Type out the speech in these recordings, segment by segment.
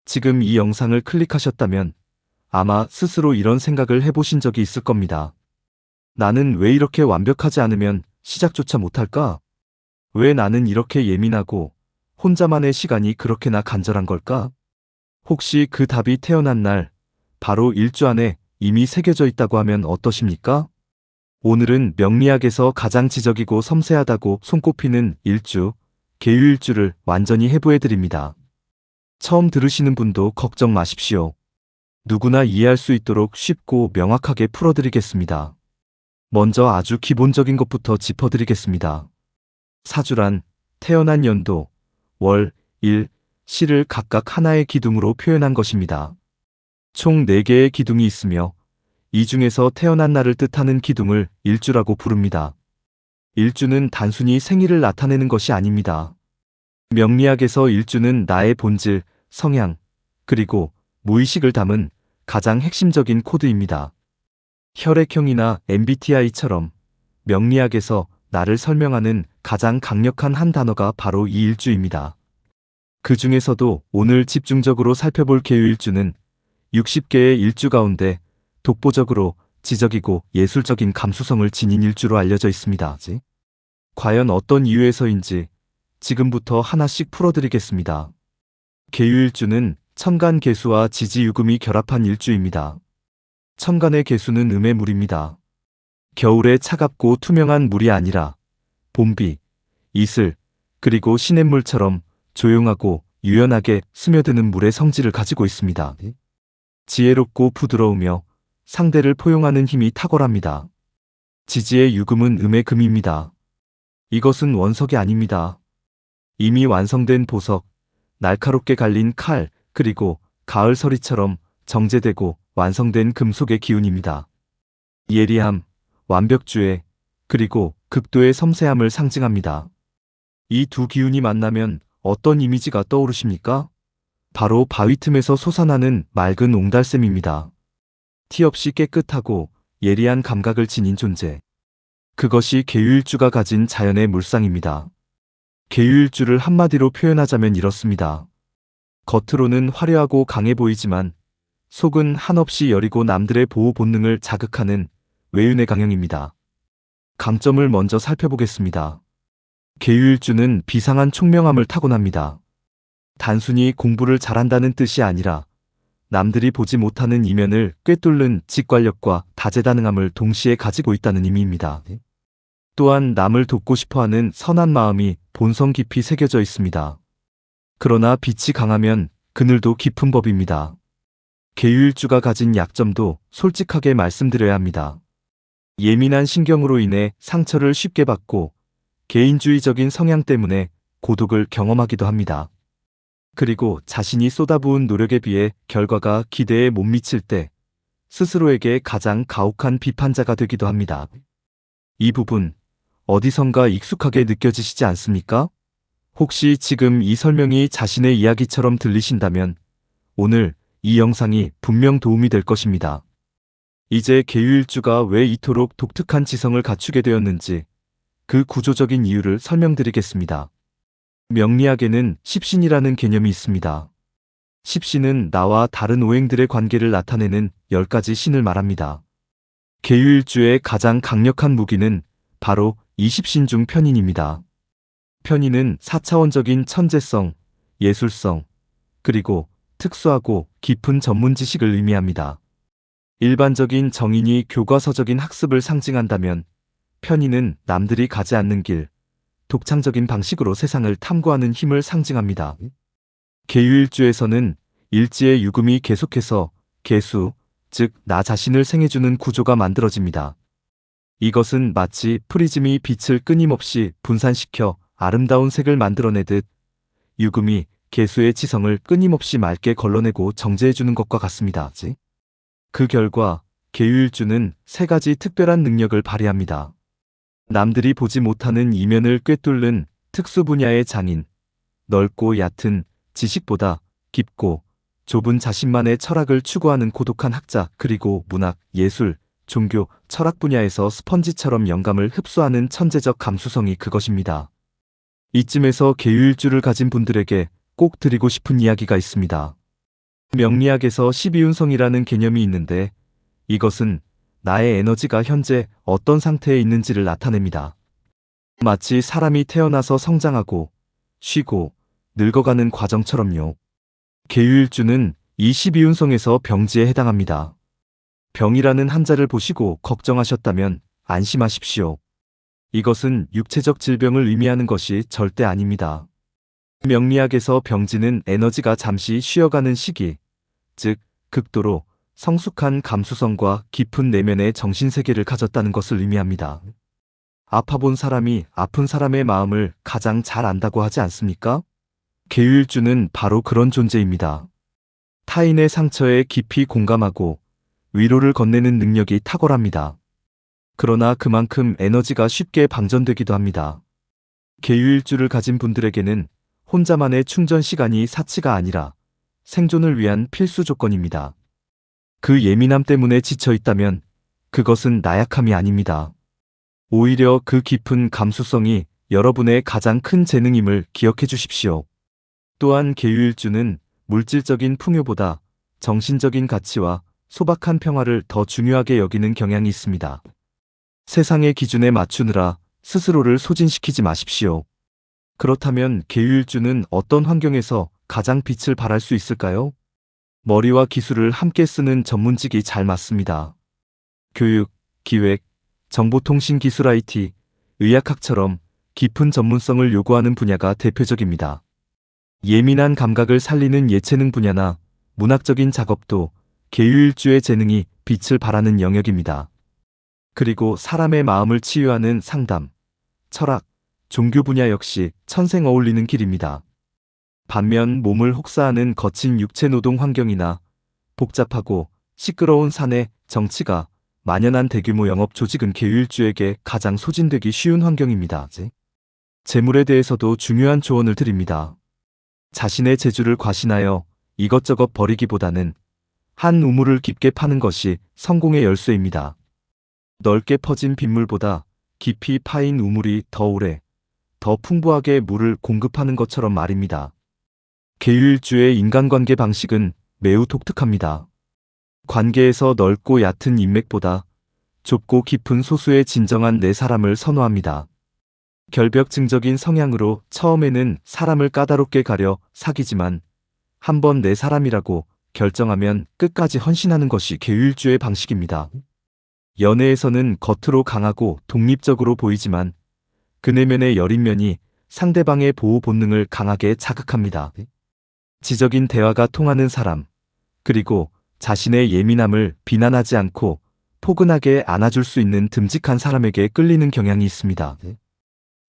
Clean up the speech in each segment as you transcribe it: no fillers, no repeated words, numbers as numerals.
지금 이 영상을 클릭하셨다면 아마 스스로 이런 생각을 해보신 적이 있을 겁니다. 나는 왜 이렇게 완벽하지 않으면 시작조차 못할까? 왜 나는 이렇게 예민하고 혼자만의 시간이 그렇게나 간절한 걸까? 혹시 그 답이 태어난 날, 바로 일주 안에 이미 새겨져 있다고 하면 어떠십니까? 오늘은 명리학에서 가장 지적이고 섬세하다고 손꼽히는 일주, 계유일주를 완전히 해부해드립니다. 처음 들으시는 분도 걱정 마십시오. 누구나 이해할 수 있도록 쉽고 명확하게 풀어드리겠습니다. 먼저 아주 기본적인 것부터 짚어드리겠습니다. 사주란 태어난 연도, 월, 일, 시를 각각 하나의 기둥으로 표현한 것입니다. 총 4개의 기둥이 있으며 이 중에서 태어난 날을 뜻하는 기둥을 일주라고 부릅니다. 일주는 단순히 생일을 나타내는 것이 아닙니다. 명리학에서 일주는 나의 본질, 성향, 그리고 무의식을 담은 가장 핵심적인 코드입니다. 혈액형이나 MBTI처럼 명리학에서 나를 설명하는 가장 강력한 한 단어가 바로 이 일주입니다. 그 중에서도 오늘 집중적으로 살펴볼 계유일주는 60개의 일주 가운데 독보적으로 지적이고 예술적인 감수성을 지닌 일주로 알려져 있습니다. 과연 어떤 이유에서인지 지금부터 하나씩 풀어드리겠습니다. 계유일주는 천간 계수와 지지유금이 결합한 일주입니다. 천간의 계수는 음의 물입니다. 겨울의 차갑고 투명한 물이 아니라 봄비, 이슬, 그리고 시냇물처럼 조용하고 유연하게 스며드는 물의 성질을 가지고 있습니다. 지혜롭고 부드러우며 상대를 포용하는 힘이 탁월합니다. 지지의 유금은 음의 금입니다. 이것은 원석이 아닙니다. 이미 완성된 보석, 날카롭게 갈린 칼, 그리고 가을 서리처럼 정제되고 완성된 금속의 기운입니다. 예리함, 완벽주의, 그리고 극도의 섬세함을 상징합니다. 이 두 기운이 만나면 어떤 이미지가 떠오르십니까? 바로 바위 틈에서 솟아나는 맑은 옹달샘입니다. 티 없이 깨끗하고 예리한 감각을 지닌 존재. 그것이 계유일주가 가진 자연의 물상입니다. 계유일주를 한마디로 표현하자면 이렇습니다. 겉으로는 화려하고 강해 보이지만 속은 한없이 여리고 남들의 보호 본능을 자극하는 외윤의 강형입니다. 강점을 먼저 살펴보겠습니다. 계유일주는 비상한 총명함을 타고납니다. 단순히 공부를 잘한다는 뜻이 아니라 남들이 보지 못하는 이면을 꿰뚫는 직관력과 다재다능함을 동시에 가지고 있다는 의미입니다. 또한 남을 돕고 싶어하는 선한 마음이 본성 깊이 새겨져 있습니다. 그러나 빛이 강하면 그늘도 깊은 법입니다. 계유일주가 가진 약점도 솔직하게 말씀드려야 합니다. 예민한 신경으로 인해 상처를 쉽게 받고 개인주의적인 성향 때문에 고독을 경험하기도 합니다. 그리고 자신이 쏟아부은 노력에 비해 결과가 기대에 못 미칠 때 스스로에게 가장 가혹한 비판자가 되기도 합니다. 이 부분 어디선가 익숙하게 느껴지시지 않습니까? 혹시 지금 이 설명이 자신의 이야기처럼 들리신다면 오늘 이 영상이 분명 도움이 될 것입니다. 이제 계유일주가 왜 이토록 독특한 지성을 갖추게 되었는지 그 구조적인 이유를 설명드리겠습니다. 명리학에는 십신이라는 개념이 있습니다. 십신은 나와 다른 오행들의 관계를 나타내는 10가지 신을 말합니다. 계유일주의 가장 강력한 무기는 바로 이 십신 중 편인입니다. 편인은 4차원적인 천재성, 예술성, 그리고 특수하고 깊은 전문 지식을 의미합니다. 일반적인 정인이 교과서적인 학습을 상징한다면 편인은 남들이 가지 않는 길, 독창적인 방식으로 세상을 탐구하는 힘을 상징합니다. 계유일주에서는 일지의 유금이 계속해서 계수, 즉 나 자신을 생해주는 구조가 만들어집니다. 이것은 마치 프리즘이 빛을 끊임없이 분산시켜 아름다운 색을 만들어내듯 유금이 계수의 지성을 끊임없이 맑게 걸러내고 정제해주는 것과 같습니다. 그 결과 계유일주는 3가지 특별한 능력을 발휘합니다. 남들이 보지 못하는 이면을 꿰뚫는 특수 분야의 장인, 넓고 얕은 지식보다 깊고 좁은 자신만의 철학을 추구하는 고독한 학자, 그리고 문학, 예술, 종교, 철학 분야에서 스펀지처럼 영감을 흡수하는 천재적 감수성이 그것입니다. 이쯤에서 계유일주를 가진 분들에게 꼭 드리고 싶은 이야기가 있습니다. 명리학에서 12운성이라는 개념이 있는데 이것은 나의 에너지가 현재 어떤 상태에 있는지를 나타냅니다. 마치 사람이 태어나서 성장하고 쉬고 늙어가는 과정처럼요. 계유일주는 이 12운성에서 병지에 해당합니다. 병이라는 한자를 보시고 걱정하셨다면 안심하십시오. 이것은 육체적 질병을 의미하는 것이 절대 아닙니다. 명리학에서 병지는 에너지가 잠시 쉬어가는 시기, 즉 극도로 성숙한 감수성과 깊은 내면의 정신세계를 가졌다는 것을 의미합니다. 아파본 사람이 아픈 사람의 마음을 가장 잘 안다고 하지 않습니까? 계유일주는 바로 그런 존재입니다. 타인의 상처에 깊이 공감하고 위로를 건네는 능력이 탁월합니다. 그러나 그만큼 에너지가 쉽게 방전되기도 합니다. 계유일주를 가진 분들에게는 혼자만의 충전 시간이 사치가 아니라 생존을 위한 필수 조건입니다. 그 예민함 때문에 지쳐 있다면 그것은 나약함이 아닙니다. 오히려 그 깊은 감수성이 여러분의 가장 큰 재능임을 기억해 주십시오. 또한 계유일주는 물질적인 풍요보다 정신적인 가치와 소박한 평화를 더 중요하게 여기는 경향이 있습니다. 세상의 기준에 맞추느라 스스로를 소진시키지 마십시오. 그렇다면 계유일주는 어떤 환경에서 가장 빛을 발할 수 있을까요? 머리와 기술을 함께 쓰는 전문직이 잘 맞습니다. 교육, 기획, 정보통신기술 IT, 의학학처럼 깊은 전문성을 요구하는 분야가 대표적입니다. 예민한 감각을 살리는 예체능 분야나 문학적인 작업도 계유일주의 재능이 빛을 발하는 영역입니다. 그리고 사람의 마음을 치유하는 상담, 철학, 종교 분야 역시 천생 어울리는 길입니다. 반면 몸을 혹사하는 거친 육체노동 환경이나 복잡하고 시끄러운 사내 정치가 만연한 대규모 영업 조직은 계유일주에게 가장 소진되기 쉬운 환경입니다. 재물에 대해서도 중요한 조언을 드립니다. 자신의 재주를 과신하여 이것저것 버리기보다는 한 우물을 깊게 파는 것이 성공의 열쇠입니다. 넓게 퍼진 빗물보다 깊이 파인 우물이 더 오래, 더 풍부하게 물을 공급하는 것처럼 말입니다. 계유일주의 인간관계 방식은 매우 독특합니다. 관계에서 넓고 얕은 인맥보다 좁고 깊은 소수의 진정한 내 사람을 선호합니다. 결벽증적인 성향으로 처음에는 사람을 까다롭게 가려 사귀지만 한번 내 사람이라고 결정하면 끝까지 헌신하는 것이 계유일주의 방식입니다. 연애에서는 겉으로 강하고 독립적으로 보이지만 그 내면의 여린 면이 상대방의 보호 본능을 강하게 자극합니다. 지적인 대화가 통하는 사람, 그리고 자신의 예민함을 비난하지 않고 포근하게 안아줄 수 있는 듬직한 사람에게 끌리는 경향이 있습니다.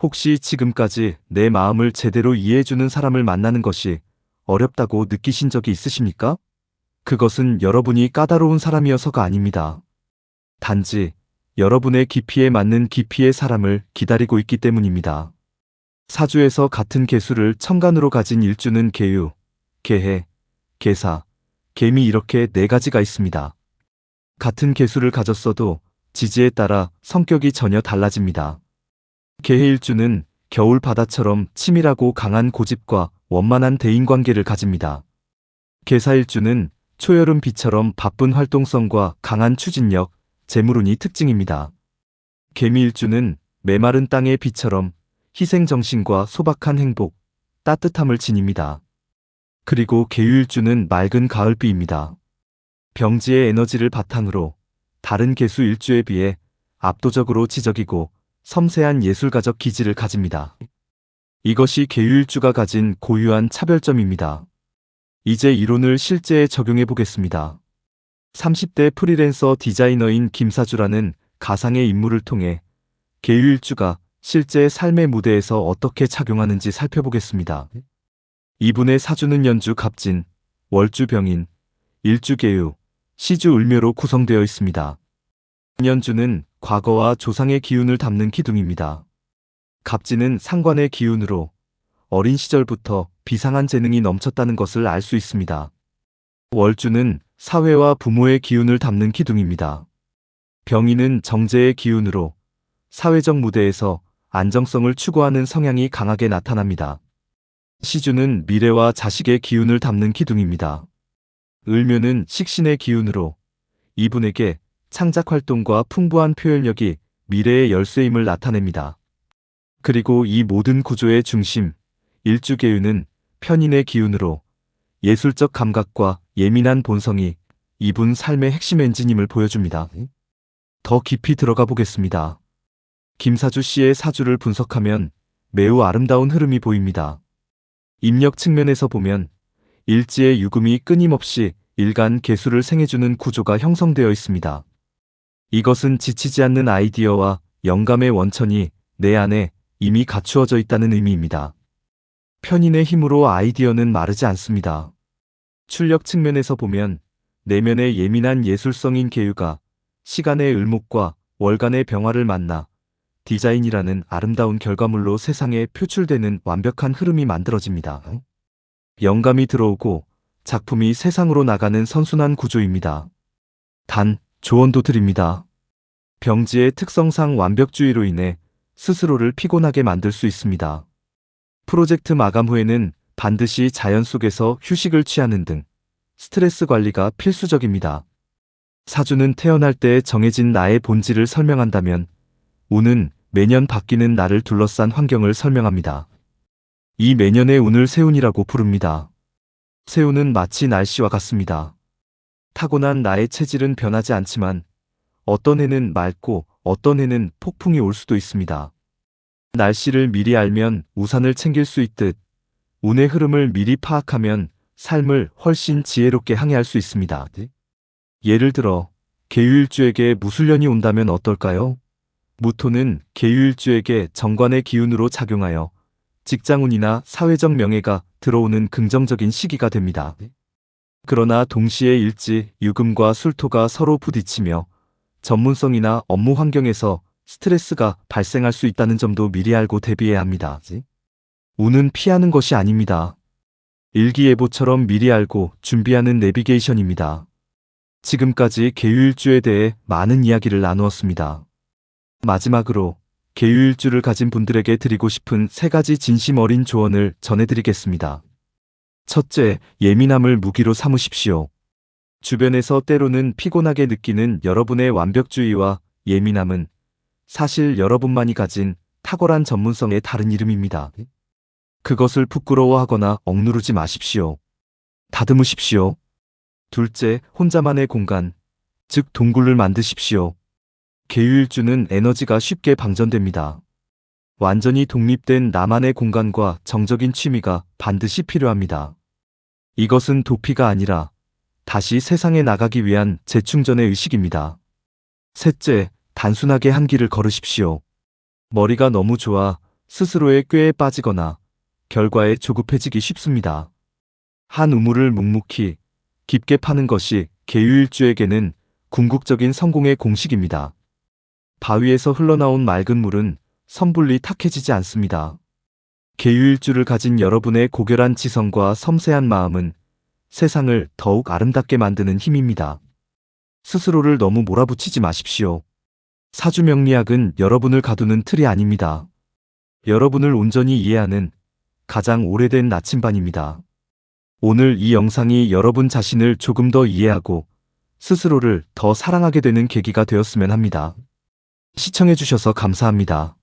혹시 지금까지 내 마음을 제대로 이해해주는 사람을 만나는 것이 어렵다고 느끼신 적이 있으십니까? 그것은 여러분이 까다로운 사람이어서가 아닙니다. 단지 여러분의 깊이에 맞는 깊이의 사람을 기다리고 있기 때문입니다. 사주에서 같은 개수를 천간으로 가진 일주는 계유, 계해, 계사, 개미 이렇게 4가지가 있습니다. 같은 개수를 가졌어도 지지에 따라 성격이 전혀 달라집니다. 계해일주는 겨울 바다처럼 치밀하고 강한 고집과 원만한 대인관계를 가집니다. 계사일주는 초여름 비처럼 바쁜 활동성과 강한 추진력, 재물운이 특징입니다. 개미일주는 메마른 땅의 비처럼 희생정신과 소박한 행복, 따뜻함을 지닙니다. 그리고 계유일주는 맑은 가을비입니다. 병지의 에너지를 바탕으로 다른 개수 일주에 비해 압도적으로 지적이고 섬세한 예술가적 기질을 가집니다. 이것이 계유일주가 가진 고유한 차별점입니다. 이제 이론을 실제에 적용해 보겠습니다. 30대 프리랜서 디자이너인 김사주라는 가상의 인물을 통해 계유일주가 실제 삶의 무대에서 어떻게 작용하는지 살펴보겠습니다. 이분의 사주는 연주 갑진, 월주 병인, 일주 계유, 시주 을묘로 구성되어 있습니다. 연주는 과거와 조상의 기운을 담는 기둥입니다. 갑진은 상관의 기운으로 어린 시절부터 비상한 재능이 넘쳤다는 것을 알 수 있습니다. 월주는 사회와 부모의 기운을 담는 기둥입니다. 병인은 정제의 기운으로 사회적 무대에서 안정성을 추구하는 성향이 강하게 나타납니다. 시주는 미래와 자식의 기운을 담는 기둥입니다. 을묘는 식신의 기운으로 이분에게 창작 활동과 풍부한 표현력이 미래의 열쇠임을 나타냅니다. 그리고 이 모든 구조의 중심, 일주계유는 편인의 기운으로 예술적 감각과 예민한 본성이 이분 삶의 핵심 엔진임을 보여줍니다. 더 깊이 들어가 보겠습니다. 김사주 씨의 사주를 분석하면 매우 아름다운 흐름이 보입니다. 인력 측면에서 보면 일지의 유금이 끊임없이 일간 계수를 생해주는 구조가 형성되어 있습니다. 이것은 지치지 않는 아이디어와 영감의 원천이 내 안에 이미 갖추어져 있다는 의미입니다. 편인의 힘으로 아이디어는 마르지 않습니다. 출력 측면에서 보면 내면의 예민한 예술성인 계유가 시간의 을목과 월간의 병화를 만나 디자인이라는 아름다운 결과물로 세상에 표출되는 완벽한 흐름이 만들어집니다. 영감이 들어오고 작품이 세상으로 나가는 선순환 구조입니다. 단, 조언도 드립니다. 병지의 특성상 완벽주의로 인해 스스로를 피곤하게 만들 수 있습니다. 프로젝트 마감 후에는 반드시 자연 속에서 휴식을 취하는 등 스트레스 관리가 필수적입니다. 사주는 태어날 때 정해진 나의 본질을 설명한다면 운은 매년 바뀌는 나를 둘러싼 환경을 설명합니다. 이 매년의 운을 세운이라고 부릅니다. 세운은 마치 날씨와 같습니다. 타고난 나의 체질은 변하지 않지만 어떤 해는 맑고 어떤 해는 폭풍이 올 수도 있습니다. 날씨를 미리 알면 우산을 챙길 수 있듯 운의 흐름을 미리 파악하면 삶을 훨씬 지혜롭게 항해할 수 있습니다. 예를 들어 계유일주에게 무술년이 온다면 어떨까요? 무토는 계유일주에게 정관의 기운으로 작용하여 직장운이나 사회적 명예가 들어오는 긍정적인 시기가 됩니다. 그러나 동시에 일지, 유금과 술토가 서로 부딪히며 전문성이나 업무 환경에서 스트레스가 발생할 수 있다는 점도 미리 알고 대비해야 합니다. 운은 피하는 것이 아닙니다. 일기예보처럼 미리 알고 준비하는 내비게이션입니다. 지금까지 계유일주에 대해 많은 이야기를 나누었습니다. 마지막으로 계유일주를 가진 분들에게 드리고 싶은 3가지 진심 어린 조언을 전해드리겠습니다. 첫째, 예민함을 무기로 삼으십시오. 주변에서 때로는 피곤하게 느끼는 여러분의 완벽주의와 예민함은 사실 여러분만이 가진 탁월한 전문성의 다른 이름입니다. 그것을 부끄러워하거나 억누르지 마십시오. 다듬으십시오. 둘째, 혼자만의 공간, 즉 동굴을 만드십시오. 계유일주는 에너지가 쉽게 방전됩니다. 완전히 독립된 나만의 공간과 정적인 취미가 반드시 필요합니다. 이것은 도피가 아니라 다시 세상에 나가기 위한 재충전의 의식입니다. 셋째, 단순하게 한 길을 걸으십시오. 머리가 너무 좋아 스스로의 꾀에 빠지거나 결과에 조급해지기 쉽습니다. 한 우물을 묵묵히 깊게 파는 것이 계유일주에게는 궁극적인 성공의 공식입니다. 바위에서 흘러나온 맑은 물은 섣불리 탁해지지 않습니다. 계유일주를 가진 여러분의 고결한 지성과 섬세한 마음은 세상을 더욱 아름답게 만드는 힘입니다. 스스로를 너무 몰아붙이지 마십시오. 사주명리학은 여러분을 가두는 틀이 아닙니다. 여러분을 온전히 이해하는 가장 오래된 나침반입니다. 오늘 이 영상이 여러분 자신을 조금 더 이해하고 스스로를 더 사랑하게 되는 계기가 되었으면 합니다. 시청해주셔서 감사합니다.